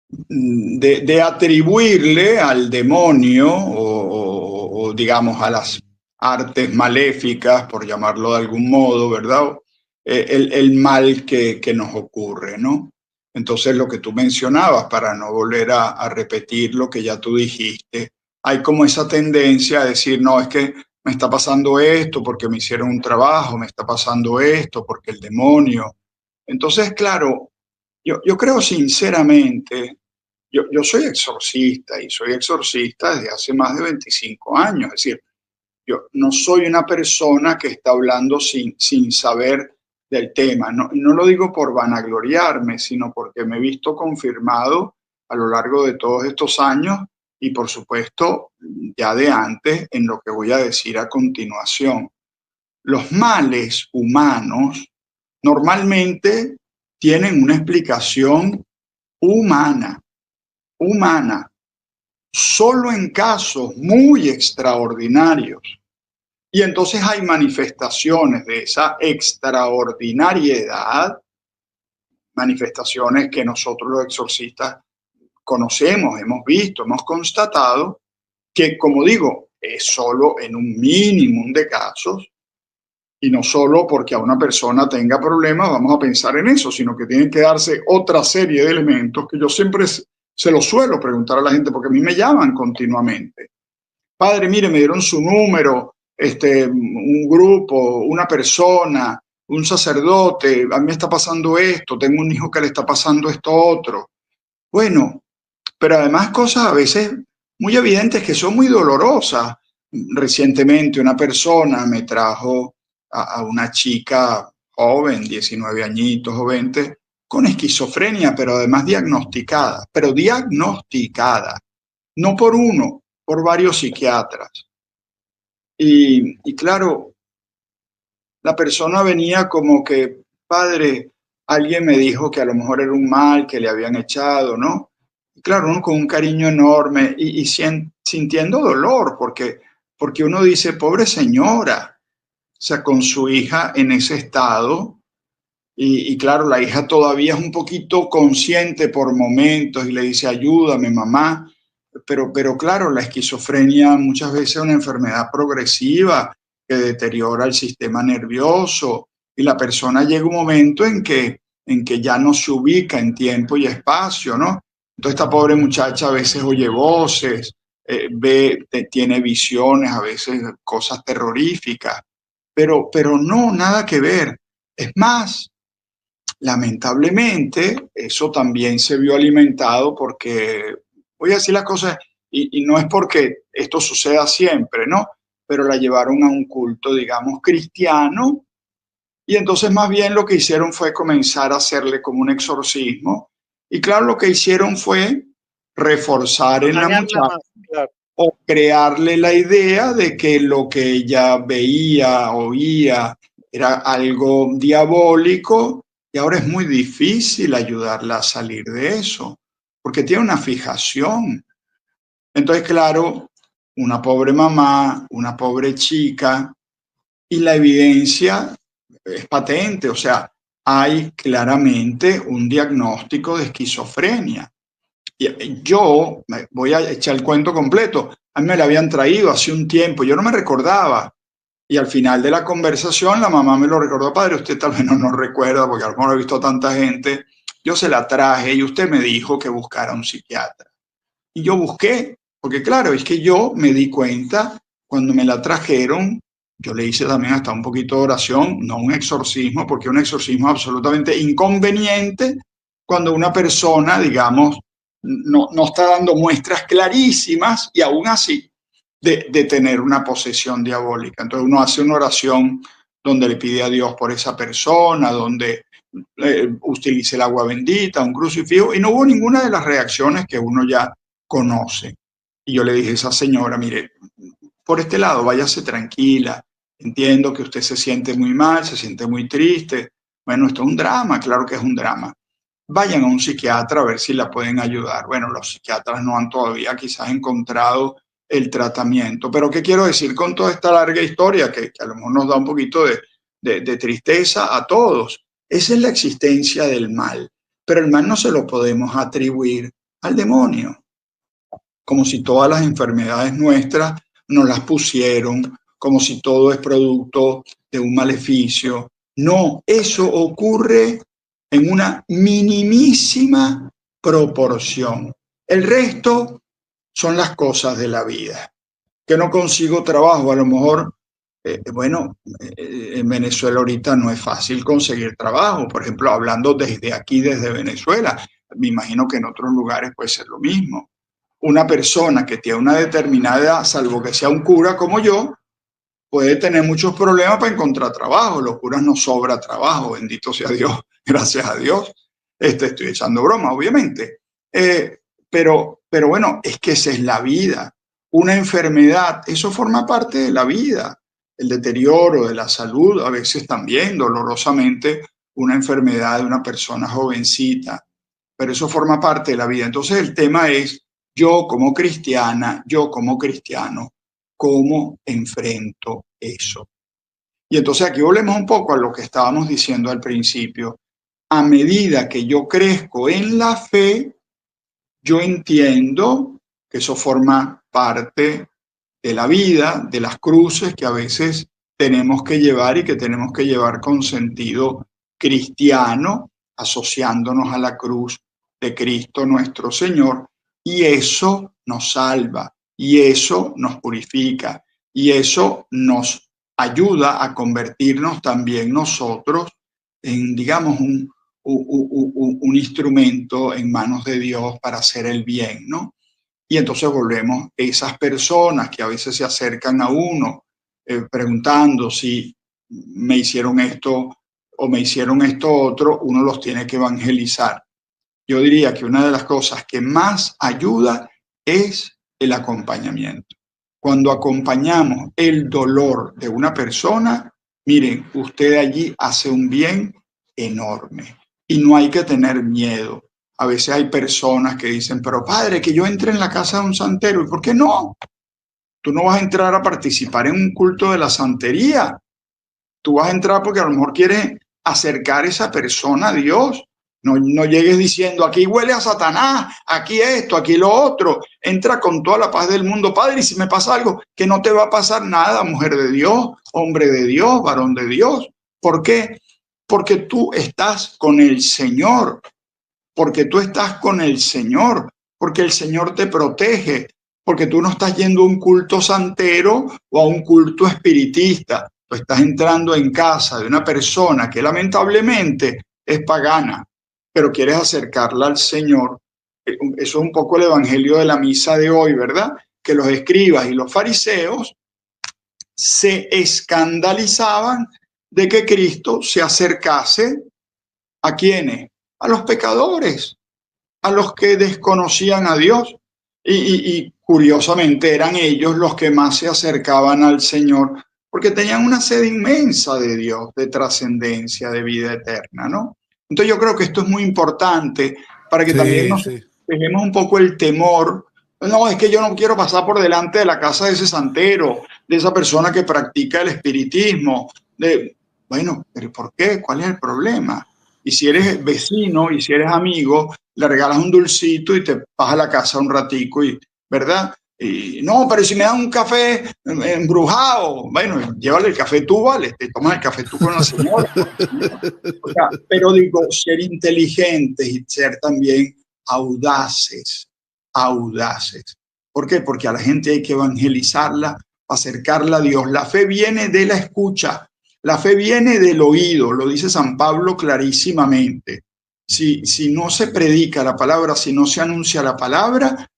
de atribuirle al demonio o, digamos a las artes maléficas, por llamarlo de algún modo, ¿verdad? El mal que nos ocurre, ¿no? Entonces lo que tú mencionabas, para no volver a repetir lo que ya tú dijiste, hay como esa tendencia a decir, no, es que me está pasando esto porque me hicieron un trabajo, me está pasando esto porque el demonio. Entonces, claro, yo creo sinceramente, yo soy exorcista y soy exorcista desde hace más de 25 años. Es decir, yo no soy una persona que está hablando sin saber del tema. No, y no lo digo por vanagloriarme, sino porque me he visto confirmado a lo largo de todos estos años y por supuesto ya de antes en lo que voy a decir a continuación. Los males humanos normalmente tienen una explicación humana, humana, solo en casos muy extraordinarios. Y entonces hay manifestaciones de esa extraordinariedad, manifestaciones que nosotros los exorcistas conocemos, hemos visto, hemos constatado, que como digo, es solo en un mínimo de casos, y no solo porque a una persona tenga problemas vamos a pensar en eso, sino que tiene que darse otra serie de elementos que yo siempre se lo suelo preguntar a la gente, porque a mí me llaman continuamente. Padre, mire, me dieron su número, un grupo, una persona, un sacerdote, a mí me está pasando esto, tengo un hijo que le está pasando esto otro. Bueno, pero además cosas a veces muy evidentes que son muy dolorosas. Recientemente una persona me trajo a una chica joven, 19 añitos o 20, con esquizofrenia, pero además diagnosticada, no por uno, por varios psiquiatras. Y claro, la persona venía como que, padre, alguien me dijo que a lo mejor era un mal que le habían echado, ¿no? Y claro, uno con un cariño enorme y sintiendo dolor, porque uno dice, pobre señora, o sea, con su hija en ese estado, y claro, la hija todavía es un poquito consciente por momentos y le dice, ayúdame, mamá. Pero claro, la esquizofrenia muchas veces es una enfermedad progresiva que deteriora el sistema nervioso y la persona llega un momento en que ya no se ubica en tiempo y espacio, ¿no? Entonces esta pobre muchacha a veces oye voces, tiene visiones, a veces cosas terroríficas, pero no, nada que ver. Es más, lamentablemente, eso también se vio alimentado porque, voy a decir las cosas, y no es porque esto suceda siempre, ¿no? Pero la llevaron a un culto, digamos, cristiano, y entonces más bien lo que hicieron fue comenzar a hacerle como un exorcismo, y claro, lo que hicieron fue reforzar en la Dañarla muchacha más, claro. o crearle la idea de que lo que ella veía, oía, era algo diabólico y ahora es muy difícil ayudarla a salir de eso, porque tiene una fijación. Entonces, claro, una pobre mamá, una pobre chica, y la evidencia es patente, o sea, hay claramente un diagnóstico de esquizofrenia. Yo voy a echar el cuento completo. A mí me la habían traído hace un tiempo, yo no me recordaba. Y al final de la conversación, la mamá me lo recordó, padre, usted tal vez no nos recuerda, porque a lo mejor he visto a tanta gente. Yo se la traje y usted me dijo que buscara un psiquiatra. Y yo busqué, porque claro, es que yo me di cuenta cuando me la trajeron, yo le hice también hasta un poquito de oración, no un exorcismo, porque un exorcismo es absolutamente inconveniente cuando una persona, digamos, no está dando muestras clarísimas y aún así de tener una posesión diabólica. Entonces uno hace una oración donde le pide a Dios por esa persona, donde utilice el agua bendita, un crucifijo, y no hubo ninguna de las reacciones que uno ya conoce. Y yo le dije a esa señora, mire, por este lado, váyase tranquila, entiendo que usted se siente muy mal, se siente muy triste. Bueno, esto es un drama, claro que es un drama. Vayan a un psiquiatra a ver si la pueden ayudar. Bueno, los psiquiatras no han todavía quizás encontrado el tratamiento. Pero ¿qué quiero decir con toda esta larga historia que a lo mejor nos da un poquito de tristeza a todos? Esa es la existencia del mal, pero el mal no se lo podemos atribuir al demonio, como si todas las enfermedades nuestras nos las pusieron, como si todo es producto de un maleficio. No, eso ocurre en una minimísima proporción. El resto son las cosas de la vida. Que no consigo trabajo, a lo mejor, en Venezuela ahorita no es fácil conseguir trabajo. Por ejemplo, hablando desde aquí, desde Venezuela, me imagino que en otros lugares puede ser lo mismo. Una persona que tiene una determinada edad, salvo que sea un cura como yo, puede tener muchos problemas para encontrar trabajo. Los curas no sobra trabajo, bendito sea Dios, gracias a Dios. Estoy echando broma, obviamente. Pero bueno, es que esa es la vida. Una enfermedad, eso forma parte de la vida. El deterioro de la salud, a veces también dolorosamente, una enfermedad de una persona jovencita, pero eso forma parte de la vida. Entonces el tema es, yo como cristiana, yo como cristiano, ¿cómo enfrento eso? Y entonces aquí volvemos un poco a lo que estábamos diciendo al principio. A medida que yo crezco en la fe, yo entiendo que eso forma parte de la vida, de las cruces que a veces tenemos que llevar y que tenemos que llevar con sentido cristiano, asociándonos a la cruz de Cristo nuestro Señor, y eso nos salva, y eso nos purifica, y eso nos ayuda a convertirnos también nosotros en, digamos, un instrumento en manos de Dios para hacer el bien, ¿no? Y entonces volvemos, esas personas que a veces se acercan a uno preguntando si me hicieron esto o me hicieron esto otro, uno los tiene que evangelizar. Yo diría que una de las cosas que más ayuda es el acompañamiento. Cuando acompañamos el dolor de una persona, miren, usted allí hace un bien enorme y no hay que tener miedo. A veces hay personas que dicen, pero padre, que yo entre en la casa de un santero. ¿Y por qué no? Tú no vas a entrar a participar en un culto de la santería. Tú vas a entrar porque a lo mejor quieres acercar a esa persona a Dios. No llegues diciendo, aquí huele a Satanás, aquí esto, aquí lo otro. Entra con toda la paz del mundo, padre, y si me pasa algo, que no te va a pasar nada, mujer de Dios, hombre de Dios, varón de Dios. ¿Por qué? Porque tú estás con el Señor, porque tú estás con el Señor, porque el Señor te protege, porque tú no estás yendo a un culto santero o a un culto espiritista. Tú estás entrando en casa de una persona que lamentablemente es pagana, pero quieres acercarla al Señor. Eso es un poco el evangelio de la misa de hoy, ¿verdad? Que los escribas y los fariseos se escandalizaban de que Cristo se acercase a quienes, a los pecadores, a los que desconocían a Dios. Y curiosamente eran ellos los que más se acercaban al Señor, porque tenían una sed inmensa de Dios, de trascendencia, de vida eterna, ¿no? Entonces yo creo que esto es muy importante para que también nos dejemos un poco el temor. No, es que yo no quiero pasar por delante de la casa de ese santero, de esa persona que practica el espiritismo. Bueno, pero ¿por qué? ¿Cuál es el problema? Y si eres vecino y si eres amigo, le regalas un dulcito y te vas a la casa un ratico, y, ¿verdad? Y no, pero si me dan un café embrujado, bueno, llévale el café tú, vale, te tomas el café tú con la señora. O sea, pero digo, ser inteligentes y ser también audaces, audaces. ¿Por qué? Porque a la gente hay que evangelizarla, acercarla a Dios. La fe viene de la escucha, la fe viene del oído, lo dice San Pablo clarísimamente. Si no se predica la palabra, si no se anuncia la palabra,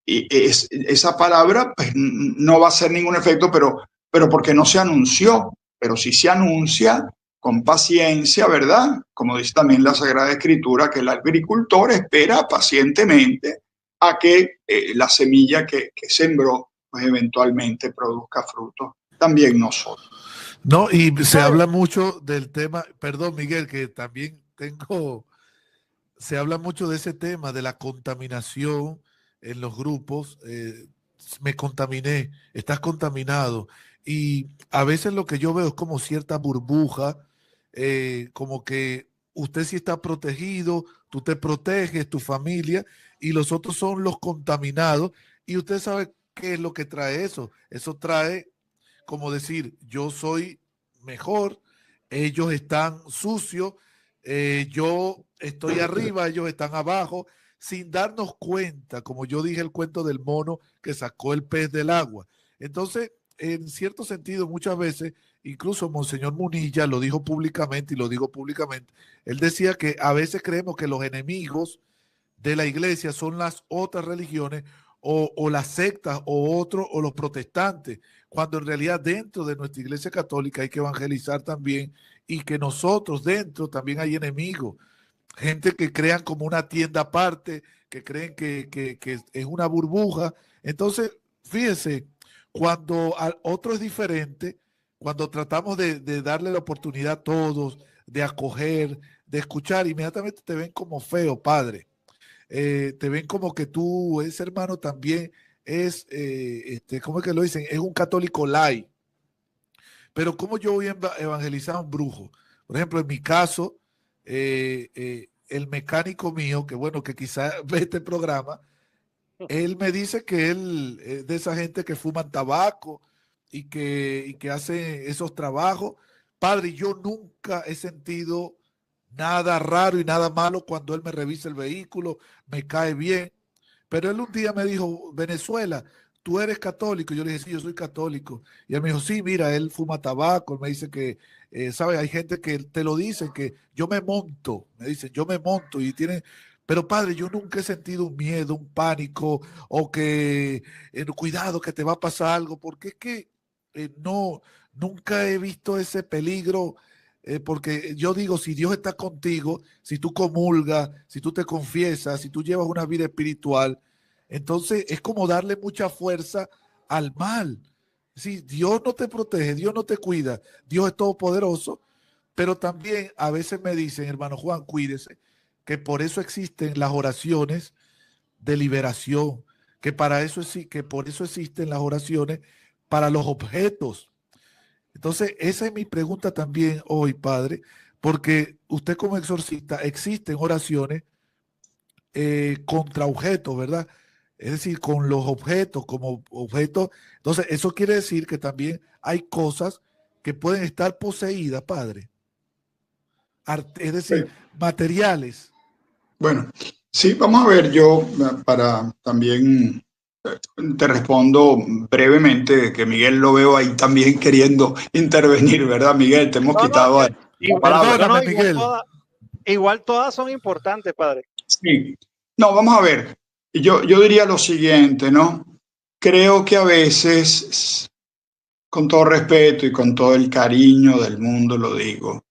esa palabra pues, no va a hacer ningún efecto, pero porque no se anunció. Pero si se anuncia con paciencia, ¿verdad? Como dice también la Sagrada Escritura, que el agricultor espera pacientemente a que la semilla que sembró pues eventualmente produzca fruto. También nosotros. No, y se habla mucho del tema, perdón Miguel, que también se habla mucho de ese tema, de la contaminación en los grupos. Me contaminé, estás contaminado. Y a veces lo que yo veo es como cierta burbuja, como que usted sí está protegido, tú te proteges, tu familia, y los otros son los contaminados. Y usted sabe qué es lo que trae eso. Eso trae, como decir, yo soy mejor, ellos están sucios, yo estoy arriba, ellos están abajo, sin darnos cuenta, como yo dije el cuento del mono que sacó el pez del agua. Entonces, en cierto sentido, muchas veces, incluso Monseñor Munilla lo dijo públicamente y lo digo públicamente, él decía que a veces creemos que los enemigos de la iglesia son las otras religiones o las sectas o otros o los protestantes, cuando en realidad dentro de nuestra iglesia católica hay que evangelizar también y que nosotros dentro también hay enemigos, gente que crean como una tienda aparte, que creen que es una burbuja. Entonces, fíjense, cuando al otro es diferente, cuando tratamos de darle la oportunidad a todos, de acoger, de escuchar, inmediatamente te ven como feo, padre. Te ven como que tú, ese hermano también es, ¿cómo es que lo dicen? Es un católico light. Pero ¿cómo yo voy a evangelizar a un brujo? Por ejemplo, en mi caso, el mecánico mío, que bueno, que quizás ve este programa, él me dice que él es de esa gente que fuman tabaco y que hace esos trabajos. Padre, yo nunca he sentido nada raro y nada malo cuando él me revisa el vehículo, me cae bien. Pero él un día me dijo, Venezuela, tú eres católico. Yo le dije, sí, yo soy católico. Y él me dijo, sí, mira, él fuma tabaco. Él me dice que, ¿sabes? Hay gente que te lo dice, que yo me monto. Me dicen, yo me monto y tiene... Pero padre, yo nunca he sentido un miedo, un pánico o que, cuidado, que te va a pasar algo, porque es que no, nunca he visto ese peligro porque yo digo, si Dios está contigo, si tú comulgas, si tú te confiesas, si tú llevas una vida espiritual, entonces es como darle mucha fuerza al mal. Si Dios no te protege, Dios no te cuida, Dios es todopoderoso, pero también a veces me dicen, hermano Juan, cuídese, que por eso existen las oraciones de liberación, que para eso sí, que por eso existen las oraciones para los objetos. Entonces, esa es mi pregunta también hoy, padre, porque usted como exorcista existen oraciones contra objetos, ¿verdad? Es decir, con los objetos como objetos. Entonces, eso quiere decir que también hay cosas que pueden estar poseídas, padre. Es decir, materiales. Bueno, sí, vamos a ver, yo para también te respondo brevemente, que Miguel lo veo ahí también queriendo intervenir, ¿verdad, Miguel? Te hemos No, no, quitado la palabra. no, Perdóname, no, Miguel. igual todas son importantes, padre. Sí. No, vamos a ver. Yo diría lo siguiente, ¿no? Creo que a veces, con todo respeto y con todo el cariño del mundo, lo digo,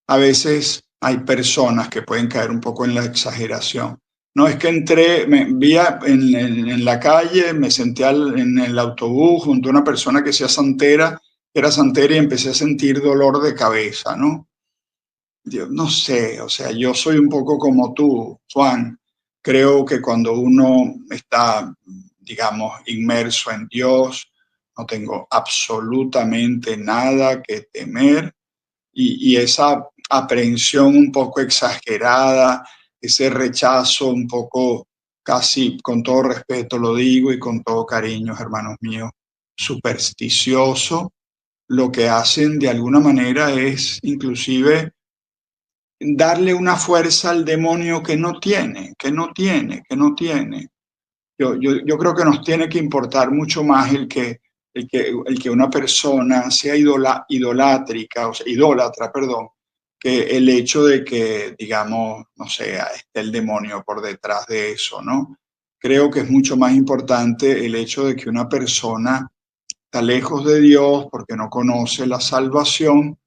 a veces hay personas que pueden caer un poco en la exageración. No es que entré, me vi en la calle, me senté en el autobús junto a una persona que sea santera, era santera y empecé a sentir dolor de cabeza, ¿no? Yo no sé, o sea, yo soy un poco como tú, Juan. Creo que cuando uno está, digamos, inmerso en Dios, no tengo absolutamente nada que temer y esa aprehensión un poco exagerada, ese rechazo un poco, casi con todo respeto lo digo y con todo cariño, hermanos míos, supersticioso, lo que hacen de alguna manera es inclusive darle una fuerza al demonio que no tiene, que no tiene, que no tiene. Yo creo que nos tiene que importar mucho más el que una persona sea idolátrica, o sea, idólatra, perdón, que el hecho de que, digamos, no sé, esté el demonio por detrás de eso, ¿no? Creo que es mucho más importante el hecho de que una persona está lejos de Dios porque no conoce la salvación,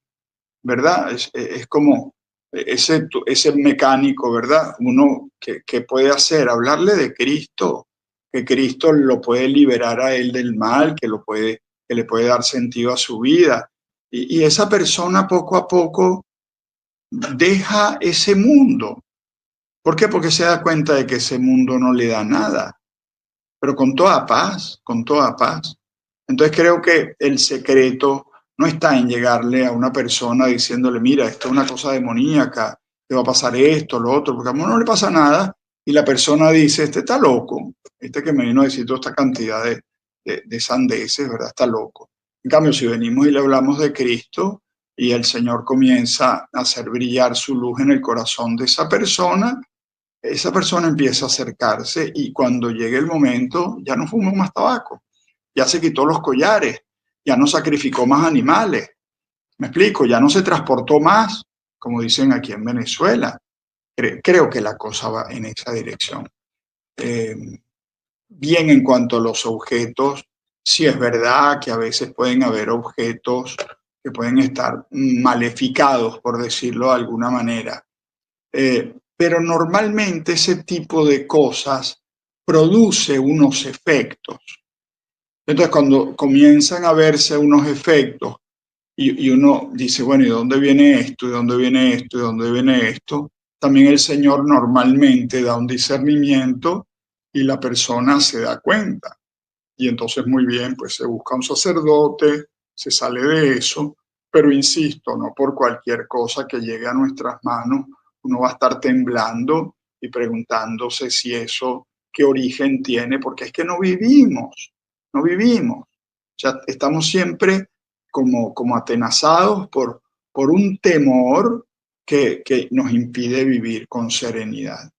¿verdad? Es como ese mecánico, ¿verdad? Uno que puede hacer, hablarle de Cristo, que Cristo lo puede liberar a él del mal, que le puede dar sentido a su vida. Y esa persona poco a poco deja ese mundo. ¿Por qué? Porque se da cuenta de que ese mundo no le da nada, pero con toda paz, con toda paz. Entonces creo que el secreto no está en llegarle a una persona diciéndole, mira, esto es una cosa demoníaca, te va a pasar esto, lo otro, porque a uno no le pasa nada, y la persona dice, este está loco, este que me vino a decir toda esta cantidad de sandeces, ¿verdad? Está loco. En cambio, si venimos y le hablamos de Cristo y el Señor comienza a hacer brillar su luz en el corazón de esa persona empieza a acercarse y cuando llegue el momento ya no fumó más tabaco, ya se quitó los collares, ya no sacrificó más animales. Me explico, ya no se transportó más, como dicen aquí en Venezuela. Creo que la cosa va en esa dirección. Bien, en cuanto a los objetos, sí es verdad que a veces pueden haber objetos que pueden estar maleficados, por decirlo de alguna manera. Pero normalmente ese tipo de cosas produce unos efectos. Entonces, cuando comienzan a verse unos efectos y uno dice, bueno, ¿y dónde viene esto? ¿Y dónde viene esto? ¿Y dónde viene esto? También el Señor normalmente da un discernimiento y la persona se da cuenta. Y entonces, muy bien, pues se busca un sacerdote, se sale de eso, pero insisto, no por cualquier cosa que llegue a nuestras manos, uno va a estar temblando y preguntándose si eso, qué origen tiene, porque es que no vivimos. O sea, estamos siempre como atenazados por un temor que nos impide vivir con serenidad.